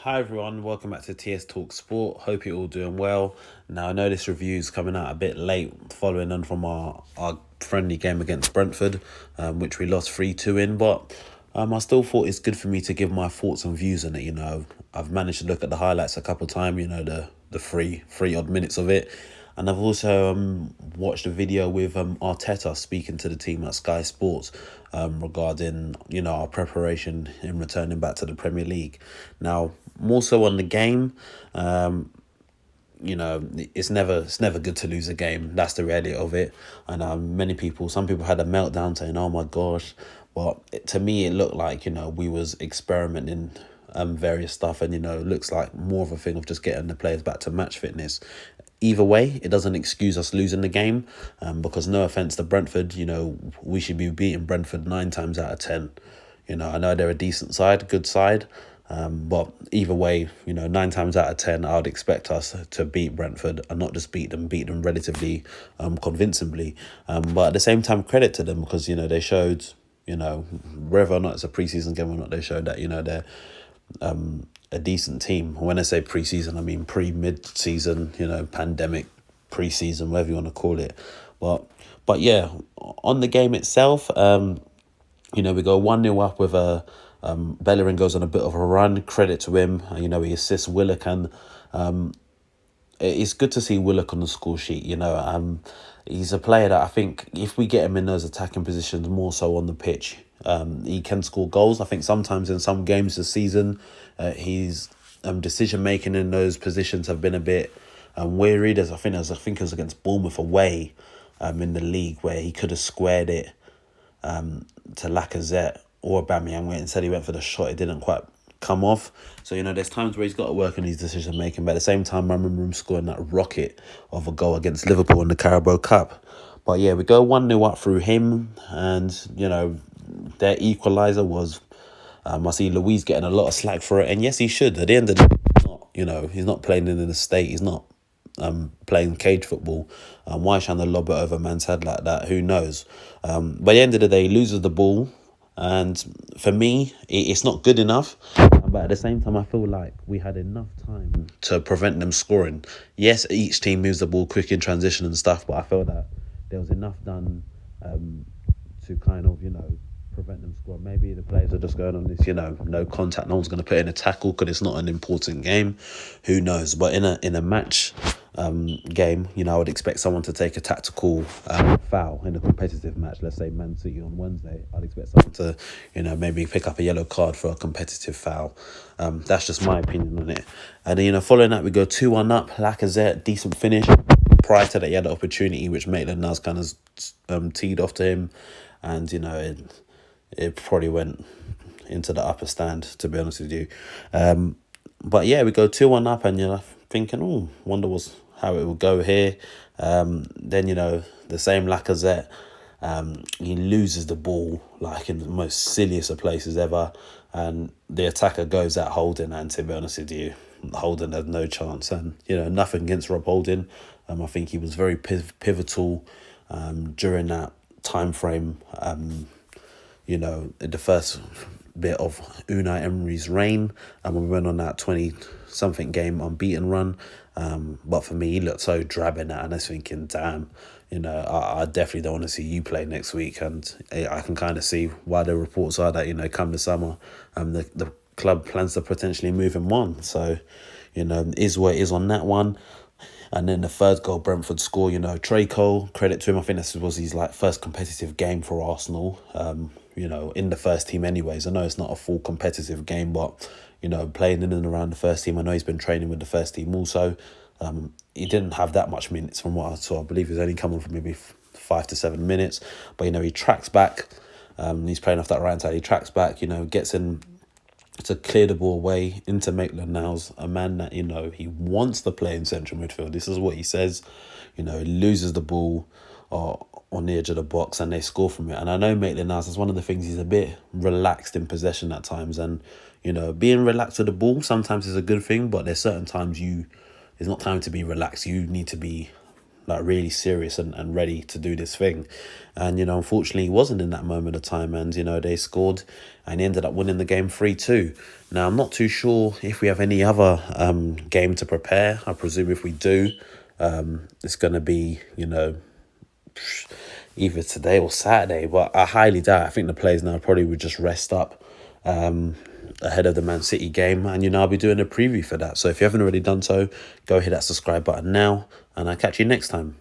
Hi everyone, welcome back to TS Talk Sport. Hope you're all doing well. Now I know this review is coming out a bit late, following on from our friendly game against Brentford, which we lost 3-2 in. But I still thought it's good for me to give my thoughts and views on it. I've managed to look at the highlights a couple of times. The three odd minutes of it. And I've also watched a video with Arteta speaking to the team at Sky Sports regarding, our preparation in returning back to the Premier League. Now, more so on the game, it's never good to lose a game. That's the reality of it. And some people had a meltdown saying, "Oh my gosh," but to me, it looked like we was experimenting various stuff, and it looks like more of a thing of just getting the players back to match fitness. Either way, it doesn't excuse us losing the game, because no offense to Brentford, we should be beating Brentford 9 times out of 10. I know they're a decent side, good side. But either way, 9 times out of 10, I would expect us to beat Brentford and not just beat them relatively convincingly. But at the same time, credit to them because, they showed, whether or not it's a preseason game or not, they showed that, they're a decent team. When I say preseason, I mean mid-season, pandemic, preseason, whatever you want to call it. But yeah, on the game itself, we go 1-0 up with a Bellerin goes on a bit of a run. Credit to him. He assists Willock, and it's good to see Willock on the score sheet. He's a player that I think if we get him in those attacking positions more so on the pitch, he can score goals. I think sometimes in some games this season, his decision making in those positions have been a bit wearied. I think it was against Bournemouth away in the league where he could have squared it to Lacazette or Aubameyang, where instead he went for the shot, it didn't quite come off. So, there's times where he's got to work on his decision making, but at the same time, I remember him scoring that rocket of a goal against Liverpool in the Carabao Cup. But yeah, we go 1-0 up through him, and, their equaliser was, I see Luis getting a lot of slack for it, and yes, he should. At the end of the day, he's not playing in the state, he's not playing cage football. Why trying to lob it over man's head like that? Who knows? But at the end of the day, he loses the ball. And for me, it's not good enough. But at the same time, I feel like we had enough time to prevent them scoring. Yes, each team moves the ball quick in transition and stuff, but I feel that there was enough done to kind of, prevent them scoring. Maybe the players are just going on this, no contact. No one's going to put in a tackle because it's not an important game. Who knows? But in a match game, I would expect someone to take a tactical foul in a competitive match. Let's say Man City on Wednesday, I'd expect someone to, maybe pick up a yellow card for a competitive foul. That's just my opinion on it. And then, following that, we go 2-1 up. Lacazette, decent finish. Prior to that, he had the opportunity which Maitland-Niles kind of teed off to him, and it probably went into the upper stand, to be honest with you. But yeah, we go 2-1 up, and you're thinking, wonder how it will go here. Then, the same Lacazette, he loses the ball like in the most silliest of places ever, and the attacker goes at Holding, and to be honest with you, Holding had no chance. And nothing against Rob Holding. I think he was very pivotal during that time frame. The first bit of Unai Emery's reign, and we went on that 20-something game unbeaten run. But for me, he looked so drab in that, and I was thinking, damn, I definitely don't want to see you play next week. And I can kind of see why the reports are that, come the summer, the club plans to potentially move him on. So, is what it is on that one. And then the third goal Brentford score, Trey Cole, credit to him. I think this was his first competitive game for Arsenal, in the first team anyways. I know it's not a full competitive game, but, playing in and around the first team. I know he's been training with the first team also. He didn't have that much minutes from what I saw. I believe he's only coming for maybe 5 to 7 minutes. But, he tracks back. He's playing off that right side. He tracks back, gets in to clear the ball away into Maitland-Niles, a man that, he wants to play in central midfield. This is what he says. He loses the ball on the edge of the box and they score from it. And I know Maitland-Niles is one of the things, he's a bit relaxed in possession at times. And, being relaxed with the ball sometimes is a good thing, but there's certain times it's not time to be relaxed. You need to be like really serious and ready to do this thing. And, you know, unfortunately, he wasn't in that moment of time. And, you know, they scored and he ended up winning the game 3-2. Now, I'm not too sure if we have any other game to prepare. I presume if we do, it's going to be, you know, either today or Saturday. But I highly doubt. I think the players now probably would just rest up ahead of the Man City game. And, you know, I'll be doing a preview for that. So if you haven't already done so, go hit that subscribe button now. And I'll catch you next time.